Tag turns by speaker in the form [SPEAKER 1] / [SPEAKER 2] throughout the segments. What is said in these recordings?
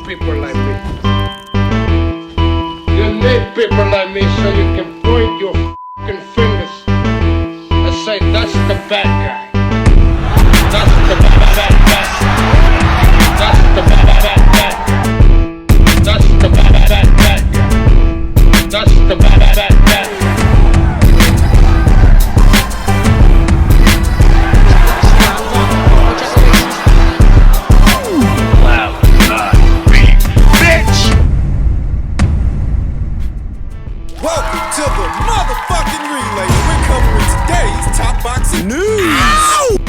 [SPEAKER 1] people like me. You need people like me so you can point your fucking fingers and say, that's the bad guy. That's the bad guy. That's the bad guy. That's the bad guy. That's the bad guy.
[SPEAKER 2] Welcome to the motherfucking relay. We're covering today's top boxing news.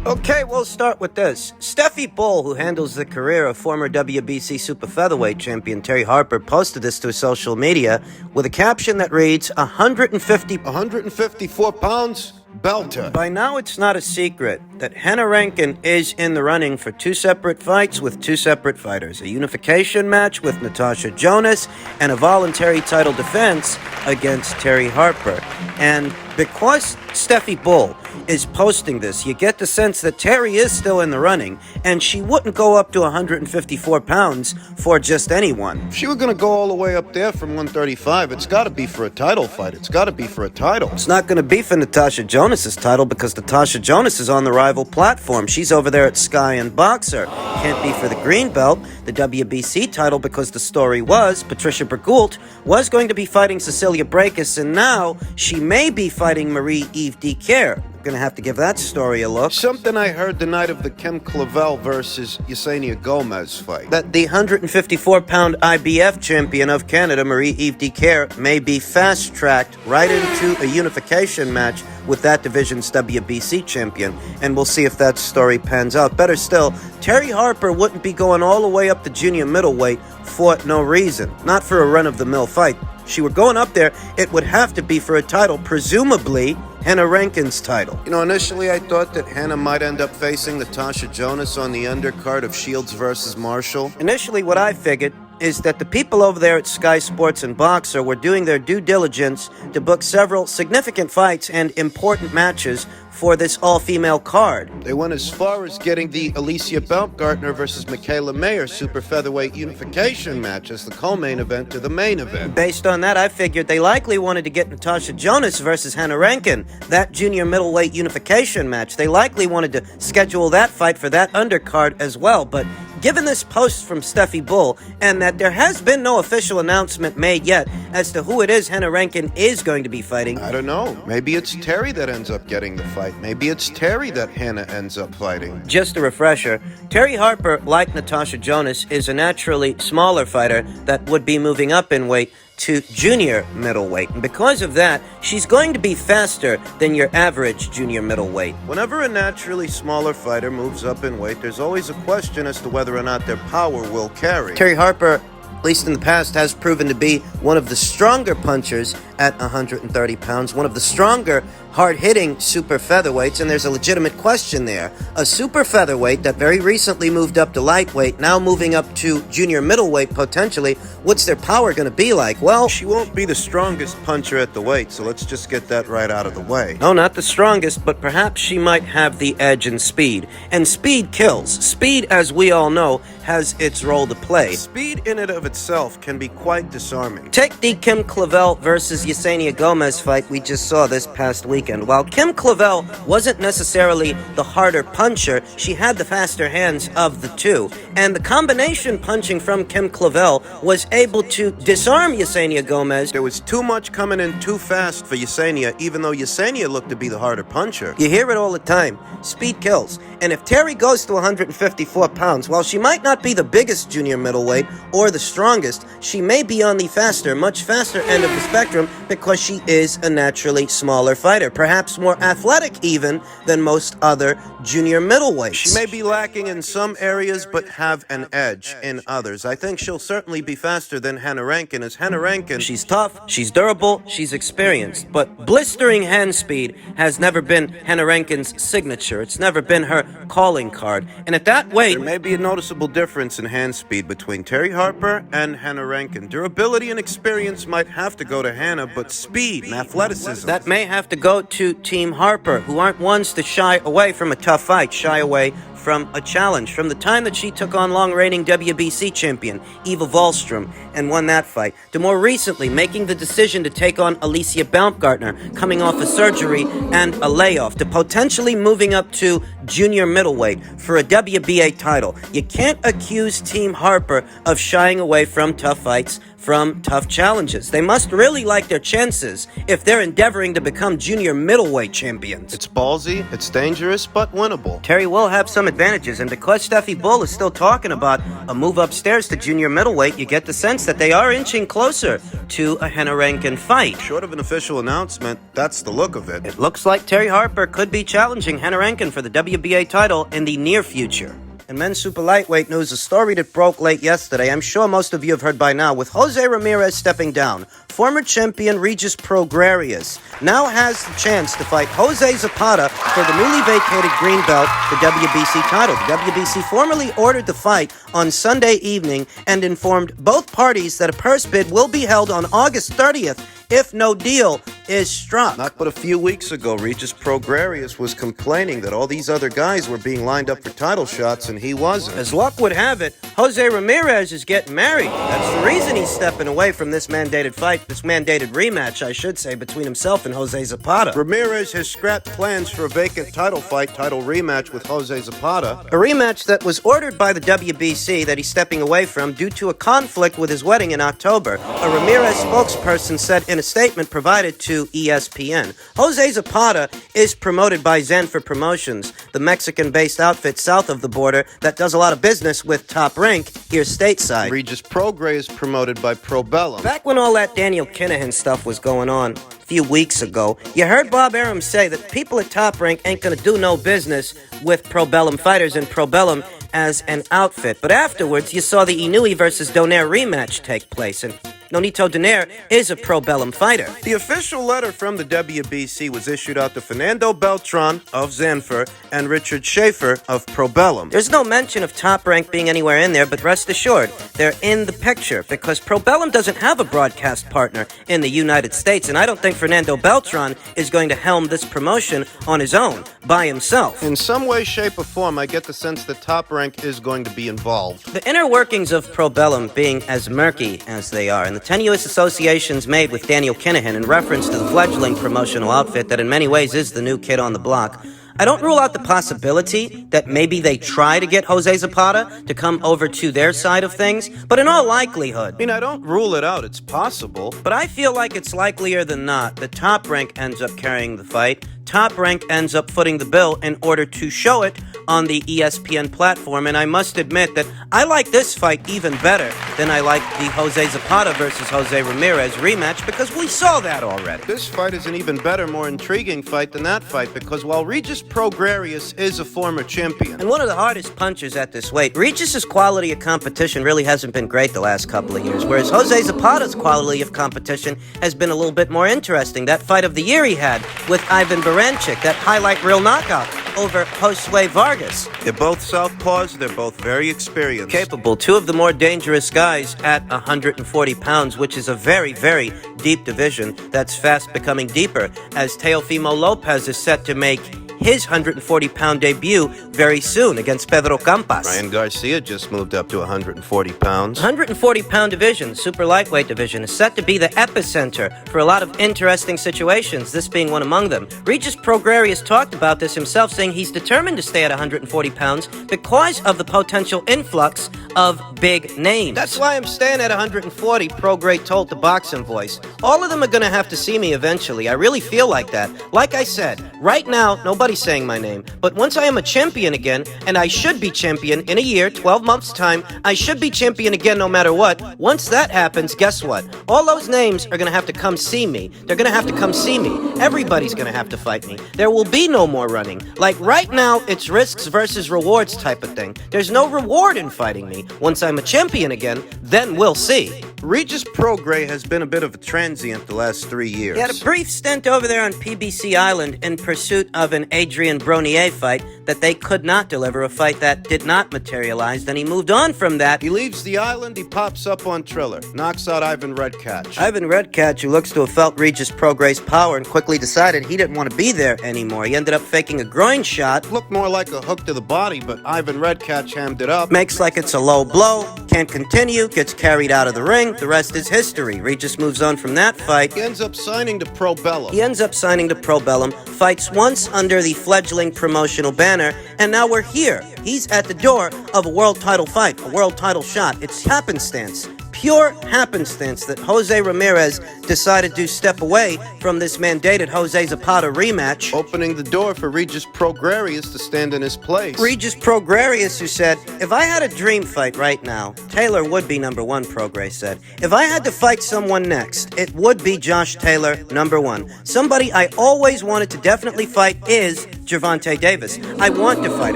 [SPEAKER 3] Okay, we'll start with this. Steffi Bull, who handles the career of former WBC super featherweight champion Terry Harper, posted this to his social media with a caption that reads,
[SPEAKER 4] 154 pounds, belter.
[SPEAKER 3] By now it's not a secret that Hannah Rankin is in the running for two separate fights with two separate fighters. A unification match with Natasha Jonas and a voluntary title defense against Terry Harper. And because Steffi Bull is posting this, you get the sense that Terry is still in the running, and she wouldn't go up to 154 pounds for just anyone.
[SPEAKER 4] If she were going to go all the way up there from 135, it's got to be for a title fight. It's got to be for a title.
[SPEAKER 3] It's not going to be for Natasha Jonas's title because Natasha Jonas is on the rival platform. She's over there at Sky and Boxer. Can't be for the green belt, the WBC title, because the story was Patricia Bergoult was going to be fighting Cecilia Brækhus, and now she may be fighting Marie-Eve Dicaire. Gonna have to give that story a look.
[SPEAKER 4] Something I heard the night of the Kim Clavel versus Yesenia Gomez fight.
[SPEAKER 3] That the 154-pound IBF champion of Canada, Marie-Eve Dicaire, may be fast-tracked right into a unification match with that division's WBC champion, and we'll see if that story pans out. Better still, Terry Harper wouldn't be going all the way up to junior middleweight for no reason. Not for a run-of-the-mill fight. She were going up there, it would have to be for a title, presumably Hannah Rankin's title.
[SPEAKER 4] You know, initially I thought that Hannah might end up facing Natasha Jonas on the undercard of Shields versus Marshall.
[SPEAKER 3] Initially, what I figured is that the people over there at Sky Sports and Boxer were doing their due diligence to book several significant fights and important matches for this all-female card.
[SPEAKER 4] They went as far as getting the Alicia Baumgartner versus Michaela Mayer super featherweight unification match as the co-main event to the main event.
[SPEAKER 3] Based on that, I figured they likely wanted to get Natasha Jonas versus Hannah Rankin, that junior middleweight unification match. They likely wanted to schedule that fight for that undercard as well, but given this post from Steffi Bull, and that there has been no official announcement made yet as to who it is Hannah Rankin is going to be fighting.
[SPEAKER 4] I don't know. Maybe it's Terry that ends up getting the fight. Maybe it's Terry that Hannah ends up fighting.
[SPEAKER 3] Just a refresher, Terry Harper, like Natasha Jonas, is a naturally smaller fighter that would be moving up in weight to junior middleweight. And because of that, she's going to be faster than your average junior middleweight.
[SPEAKER 4] Whenever a naturally smaller fighter moves up in weight, there's always a question as to whether or not their power will carry.
[SPEAKER 3] Terry Harper, at least in the past, has proven to be one of the stronger punchers at 130 pounds, one of the stronger hard-hitting super featherweights, and there's a legitimate question there. A super featherweight that very recently moved up to lightweight, now moving up to junior middleweight potentially, what's their power going to be like? Well,
[SPEAKER 4] she won't be the strongest puncher at the weight, so let's just get that right out of the way.
[SPEAKER 3] No, not the strongest, but perhaps she might have the edge in speed. And speed kills. Speed, as we all know, has its role to play.
[SPEAKER 4] Speed in and of itself can be quite disarming.
[SPEAKER 3] Take the Kim Clavel versus Yesenia Gomez fight we just saw this past weekend. While Kim Clavel wasn't necessarily the harder puncher, she had the faster hands of the two. And the combination punching from Kim Clavel was able to disarm Yesenia Gomez.
[SPEAKER 4] There was too much coming in too fast for Yesenia, even though Yesenia looked to be the harder puncher.
[SPEAKER 3] You hear it all the time. Speed kills. And if Terry goes to 154 pounds, while she might not be the biggest junior middleweight or the strongest, she may be on the faster, much faster end of the spectrum because she is a naturally smaller fighter. Perhaps more athletic even than most other junior middleweights.
[SPEAKER 4] She may be lacking in some areas, but have an edge in others. I think she'll certainly be faster than Hannah Rankin. As Hannah Rankin,
[SPEAKER 3] she's tough, she's durable, she's experienced, but blistering hand speed has never been Hannah Rankin's signature. It's never been her calling card. And at that weight,
[SPEAKER 4] there may be a noticeable difference in hand speed between Terry Harper and Hannah Rankin. Durability and experience might have to go to Hannah, but speed and athleticism,
[SPEAKER 3] that may have to go to Team Harper, who aren't ones to shy away from a tough fight, shy away from a challenge. From the time that she took on long-reigning WBC champion Eva Wahlstrom and won that fight, to more recently making the decision to take on Alicia Baumgartner, coming off a surgery and a layoff, to potentially moving up to junior middleweight for a WBA title. You can't accuse Team Harper of shying away from tough fights, from tough challenges. They must really like their chances if they're endeavoring to become junior middleweight champions.
[SPEAKER 4] It's ballsy, it's dangerous, but winnable.
[SPEAKER 3] Terry will have some advantages, and because Steffi Bull is still talking about a move upstairs to junior middleweight, you get the sense that they are inching closer to a Henna Rankin fight.
[SPEAKER 4] Short of an official announcement, that's the look of it.
[SPEAKER 3] It looks like Terry Harper could be challenging Henna Rankin for the WBA title in the near future. In men's super lightweight news, a story that broke late yesterday, I'm sure most of you have heard by now, with Jose Ramirez stepping down. Former champion Regis Prograis now has the chance to fight Jose Zepada for the newly vacated green belt, the WBC title. The WBC formally ordered the fight on Sunday evening and informed both parties that a purse bid will be held on August 30th if no deal is struck.
[SPEAKER 4] Not but a few weeks ago, Regis Prograis was complaining that all these other guys were being lined up for title shots and he wasn't.
[SPEAKER 3] As luck would have it, Jose Ramirez is getting married. That's the reason he's stepping away from this mandated fight, this mandated rematch, I should say, between himself and Jose Zepada.
[SPEAKER 4] Ramirez has scrapped plans for a vacant title rematch with Jose Zepada.
[SPEAKER 3] A rematch that was ordered by the WBC that he's stepping away from due to a conflict with his wedding in October. A Ramirez spokesperson said in a statement provided to ESPN. Jose Zepada is promoted by Zanfer Promotions, the Mexican-based outfit south of the border that does a lot of business with Top Rank here stateside.
[SPEAKER 4] Regis Prograis is promoted by Probellum.
[SPEAKER 3] Back when all that Daniel Kinahan stuff was going on, a few weeks ago, you heard Bob Arum say that people at Top Rank ain't gonna do no business with Probellum fighters and Probellum as an outfit. But afterwards, you saw the Inoue versus Donaire rematch take place, and Nonito Donaire is a Probellum fighter.
[SPEAKER 4] The official letter from the WBC was issued out to Fernando Beltran of Zanfer and Richard Schaefer of Probellum.
[SPEAKER 3] There's no mention of Top Rank being anywhere in there, but rest assured, they're in the picture because Probellum doesn't have a broadcast partner in the United States, and I don't think Fernando Beltran is going to helm this promotion on his own, by himself.
[SPEAKER 4] In some way, shape, or form, I get the sense that Top Rank is going to be involved.
[SPEAKER 3] The inner workings of Probellum being as murky as they are, and the tenuous associations made with Daniel Kinahan in reference to the fledgling promotional outfit that in many ways is the new kid on the block, I don't rule out the possibility that maybe they try to get Jose Zepada to come over to their side of things, but in all likelihood,
[SPEAKER 4] I don't rule it out, it's possible.
[SPEAKER 3] but I feel like it's likelier than not that Top Rank ends up carrying the fight. Top Rank ends up footing the bill in order to show it on the ESPN platform, and I must admit that I like this fight even better than I like the Jose Zepada versus Jose Ramirez rematch because we saw that already.
[SPEAKER 4] This fight is an even better, more intriguing fight than that fight because while Regis Prograis is a former champion,
[SPEAKER 3] And one of the hardest punchers at this weight, Regis's quality of competition really hasn't been great the last couple of years, whereas Jose Zapata's quality of competition has been a little bit more interesting. That fight of the year he had with Ivan Baranchyk, that highlight reel knockout over Josue Vargas.
[SPEAKER 4] they're both southpaws, they're both very experienced.
[SPEAKER 3] Capable, two of the more dangerous guys at 140 pounds, which is a very, very deep division that's fast becoming deeper, as Teofimo Lopez is set to make his 140-pound debut very soon against Pedro Campas.
[SPEAKER 4] Ryan Garcia just moved up to 140 pounds.
[SPEAKER 3] 140-pound division, super lightweight division, is set to be the epicenter for a lot of interesting situations, this being one among them. Regis Prograis talked about this himself, saying he's determined to stay at 140 pounds because of the potential influx of big names. That's why I'm staying at 140, Prograis told the Boxing Voice. All of them are going to have to see me eventually. I really feel like that. Like I said, right now, nobody's saying my name. But once I am a champion again, and I should be champion in a year, 12 months' time, I should be champion again no matter what. Once that happens, guess what? All those names are going to have to come see me. They're going to have to come see me. Everybody's going to have to fight me. There will be no more running. Like right now, it's risks versus rewards type of thing. There's no reward in fighting me. Once I'm a champion again, then we'll see.
[SPEAKER 4] Regis Prograis has been a bit of a transient the last 3 years.
[SPEAKER 3] He had a brief stint over there on PBC Island in pursuit of an Adrian Bronier fight that they could not deliver, a fight that did not materialize. Then he moved on from that.
[SPEAKER 4] He leaves the island, he pops up on Triller, knocks out Ivan Redkach.
[SPEAKER 3] Ivan Redkach, who looks to have felt Regis Prograis' power and quickly decided he didn't want to be there anymore. He ended up faking a groin shot.
[SPEAKER 4] Looked more like a hook to the body, but Ivan Redkach hammed it up.
[SPEAKER 3] Makes like it's a low blow, can't continue, gets carried out of the ring. The rest is history. Regis moves on from that fight.
[SPEAKER 4] He ends up signing to Pro Bellum.
[SPEAKER 3] Fights once under the fledgling promotional banner, and now we're here. He's at the door of a world title fight, a world title shot. It's happenstance. Pure happenstance that Jose Ramirez decided to step away from this mandated Jose Zepada rematch.
[SPEAKER 4] Opening the door for Regis Prograis to stand in his place.
[SPEAKER 3] Regis Prograis, who said, if I had a dream fight right now, Taylor would be number one, Prograis said. If I had to fight someone next, it would be Josh Taylor, number one. Somebody I always wanted to definitely fight is Gervonta Davis. I want to fight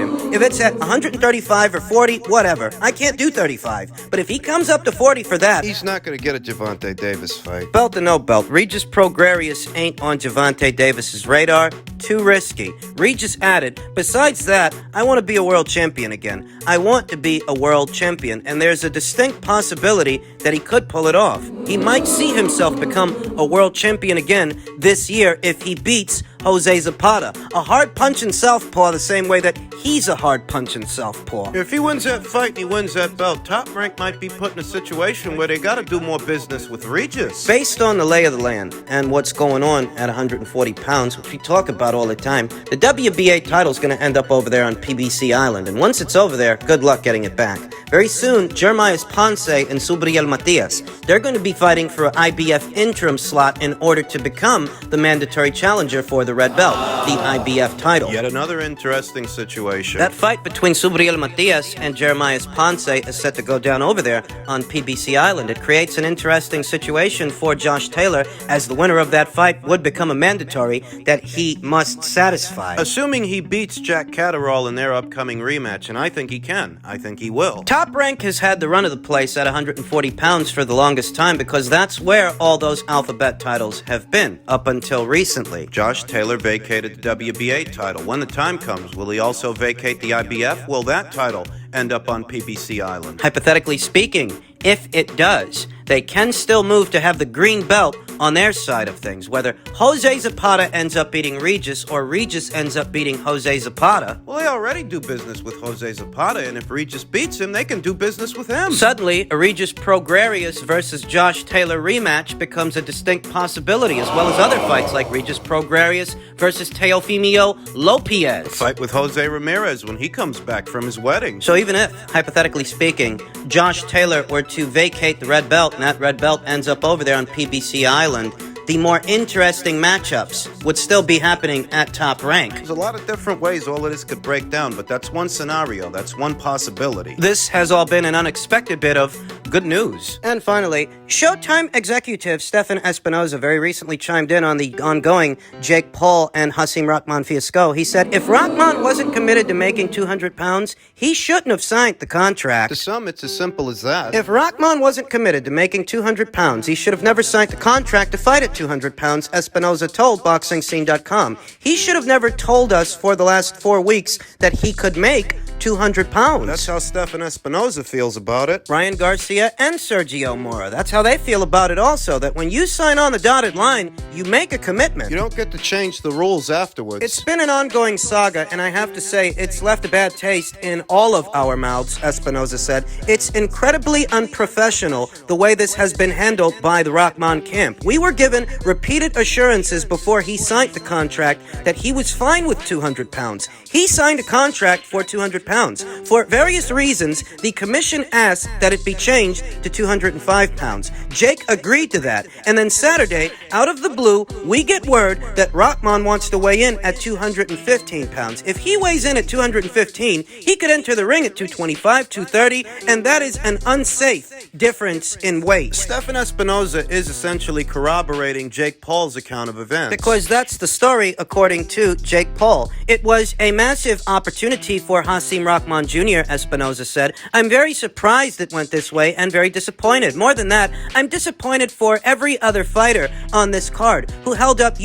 [SPEAKER 3] him. If it's at 135 or 40, whatever. I can't do 35. But if he comes up to 40 for that,
[SPEAKER 4] he's not going to get a Gervonta Davis fight.
[SPEAKER 3] Belt or no belt, Regis Prograis ain't on Gervonta Davis's radar. Too risky. Regis added, besides that, I want to be a world champion again. I want to be a world champion, and there's a distinct possibility that he could pull it off. He might see himself become a world champion again this year if he beats Jose Zepada, a hard-punching southpaw the same way that he's a hard-punching southpaw.
[SPEAKER 4] If he wins that fight and he wins that belt, Top Rank might be put in a situation where they got to do more business with Regis.
[SPEAKER 3] Based on the lay of the land and what's going on at 140 pounds, which we talk about all the time, the WBA title's going to end up over there on PBC Island, and once it's over there, good luck getting it back. Very soon, Jeremias Ponce and Subriel Matias, they're going to be fighting for an IBF interim slot in order to become the mandatory challenger for the red belt, the IBF title.
[SPEAKER 4] Yet another interesting situation.
[SPEAKER 3] That fight between Subriel Matias and Jeremias Ponce is set to go down over there on PBC Island. It creates an interesting situation for Josh Taylor, as the winner of that fight would become a mandatory that he must satisfy.
[SPEAKER 4] Assuming he beats Jack Catterall in their upcoming rematch, and I think he can. I think he will.
[SPEAKER 3] Top Rank has had the run of the place at 140 pounds for the longest time because that's where all those alphabet titles have been up until recently.
[SPEAKER 4] Josh Taylor vacated the WBA title. When the time comes, will he also vacate the IBF? Will that title end up on PBC Island?
[SPEAKER 3] Hypothetically speaking, if it does, they can still move to have the green belt on their side of things. Whether Jose Zepada ends up beating Regis or Regis ends up beating Jose Zepada.
[SPEAKER 4] Well, they already do business with Jose Zepada, and if Regis beats him, they can do business with him.
[SPEAKER 3] Suddenly, a Regis Prograis versus Josh Taylor rematch becomes a distinct possibility, as well as other fights like Regis Prograis versus Teofimio Lopez.
[SPEAKER 4] A fight with Jose Ramirez when he comes back from his wedding.
[SPEAKER 3] So even if, hypothetically speaking, Josh Taylor were to vacate the red belt and that red belt ends up over there on PBC Island, the more interesting matchups would still be happening at Top Rank.
[SPEAKER 4] There's a lot of different ways all of this could break down, but that's one scenario, that's one possibility.
[SPEAKER 3] This has all been an unexpected bit of good news. And finally, Showtime executive Stefan Espinoza very recently chimed in on the ongoing Jake Paul and Hasim Rahman fiasco. He said, if Rahman wasn't committed to making 200 pounds, he shouldn't have signed the contract.
[SPEAKER 4] To some, it's as simple as that.
[SPEAKER 3] If Rahman wasn't committed to making 200 pounds, he should have never signed the contract to fight at 200 pounds, Espinoza told BoxingScene.com. He should have never told us for the last 4 weeks that he could make 200 pounds.
[SPEAKER 4] That's how Stefan Espinoza feels about it.
[SPEAKER 3] Ryan Garcia and Sergio Mora, that's how they feel about it also, that when you sign on the dotted line, you make a commitment.
[SPEAKER 4] You don't get to change the rules afterwards.
[SPEAKER 3] It's been an ongoing saga, and I have to say, it's left a bad taste in all of our mouths, Espinoza said. It's incredibly unprofessional the way this has been handled by the Rahman camp. We were given repeated assurances before he signed the contract that he was fine with 200 pounds. He signed a contract for 200 pounds. For various reasons, the commission asked that it be changed to 205 pounds. Jake agreed to that. And then Saturday, out of the blue, we get word that Rahman wants to weigh in at 215 pounds. If he weighs in at 215, he could enter the ring at 225, 230, and that is an unsafe difference in weight.
[SPEAKER 4] Stefan Espinoza is essentially corroborating Jake Paul's account of events.
[SPEAKER 3] Because that's the story, according to Jake Paul. It was a massive opportunity for Hasim Rahman Jr., Espinoza said, "I'm very surprised it went this way and very disappointed. More than that, I'm disappointed for every other fighter on this card who held up,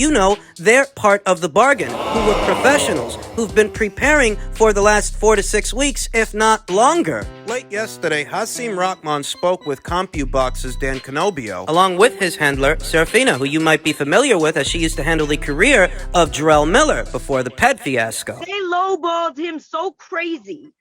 [SPEAKER 3] their part of the bargain, who were professionals, who've been preparing for the last 4 to 6 weeks, if not longer."
[SPEAKER 4] Late yesterday, Hasim Rahman spoke with CompuBox's Dan Canobio,
[SPEAKER 3] along with his handler, Serafina, who you might be familiar with as she used to handle the career of Jarrell Miller before the Ped fiasco.
[SPEAKER 5] They lowballed him so crazy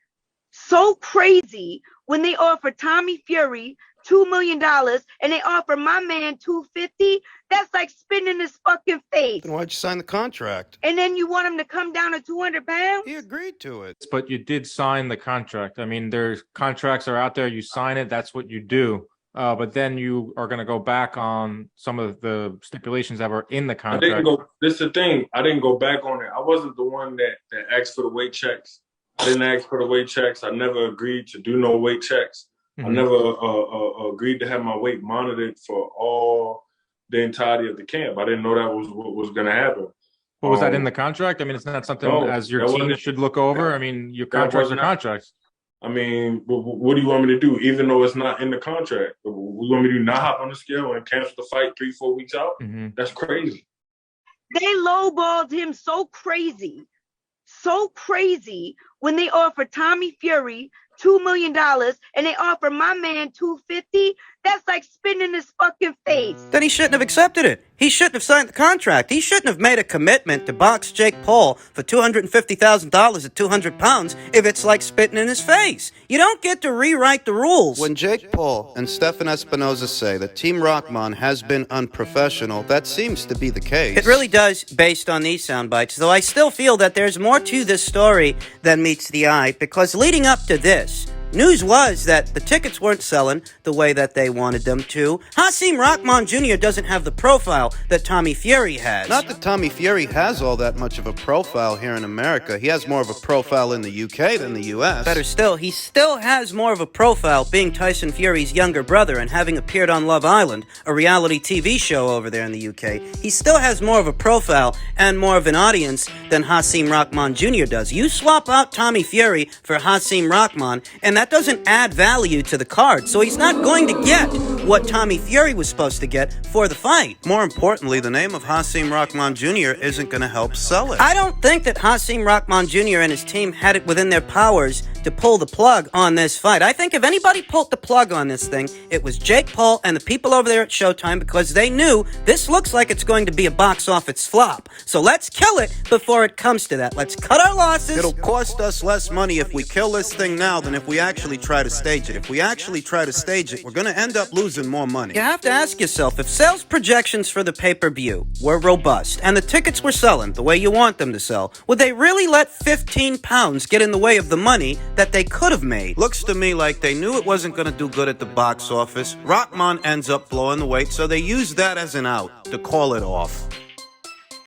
[SPEAKER 5] when they offered Tommy Fury $2 million and they offer my man $250. That's like spitting in his fucking face.
[SPEAKER 4] Then why'd you sign the contract?
[SPEAKER 5] And then you want him to come down to 200 pounds?
[SPEAKER 4] He agreed to it.
[SPEAKER 6] But you did sign the contract. I mean, there's contracts are out there. You sign it. That's what you do. But then you are going to go back on some of the stipulations that were in the contract.
[SPEAKER 7] This is the thing. I didn't go back on it. I wasn't the one that asked for the weight checks. I didn't ask for the weight checks. I never agreed to do no weight checks. Mm-hmm. I never agreed to have my weight monitored for the entirety of the camp. I didn't know that was what was going to happen.
[SPEAKER 6] But was that in the contract? I mean, it's not something as your team should look over. I mean, your contracts are contracts.
[SPEAKER 7] I mean, what do you want me to do? Even though it's not in the contract, you want me to not hop on the scale and cancel the fight 3-4 weeks out? Mm-hmm. That's crazy.
[SPEAKER 5] They lowballed him so crazy when they offered Tommy Fury $2 million and they offer my man $250. That's like spitting in his fucking face.
[SPEAKER 3] Then he shouldn't have accepted it. He shouldn't have signed the contract. He shouldn't have made a commitment to box Jake Paul for $250,000 at 200 pounds if it's like spitting in his face. You don't get to rewrite the rules.
[SPEAKER 4] When Jake Paul and Stefan Espinoza say that Team Rahman has been unprofessional, that seems to be the case.
[SPEAKER 3] It really does, based on these sound bites, though I still feel that there's more to this story than meets the eye, because leading up to this, news was that the tickets weren't selling the way that they wanted them to. Hasim Rahman Jr. doesn't have the profile that Tommy Fury has.
[SPEAKER 4] Not that Tommy Fury has all that much of a profile here in America. He has more of a profile in the UK than the US.
[SPEAKER 3] Better still, he still has more of a profile being Tyson Fury's younger brother and having appeared on Love Island, a reality TV show over there in the UK. He still has more of a profile and more of an audience than Hasim Rahman Jr. does. You swap out Tommy Fury for Hasim Rahman, and that doesn't add value to the card, so he's not going to get what Tommy Fury was supposed to get for the fight.
[SPEAKER 4] More importantly, the name of Hasim Rahman Jr. isn't going to help sell it.
[SPEAKER 3] I don't think that Hasim Rahman Jr. and his team had it within their powers to pull the plug on this fight. I think if anybody pulled the plug on this thing, it was Jake Paul and the people over there at Showtime, because they knew this looks like it's going to be a box office flop. So let's kill it before it comes to that. Let's cut our losses.
[SPEAKER 4] It'll cost us less money if we kill this thing now than if we actually try to stage it. If we actually try to stage it, we're going to end up losing more money.
[SPEAKER 3] You have to ask yourself, if sales projections for the pay-per-view were robust and the tickets were selling the way you want them to sell, would they really let 15 pounds get in the way of the money that they could have made?
[SPEAKER 4] Looks to me like they knew it wasn't going to do good at the box office. Rahman ends up blowing the weight, so they used that as an out to call it off.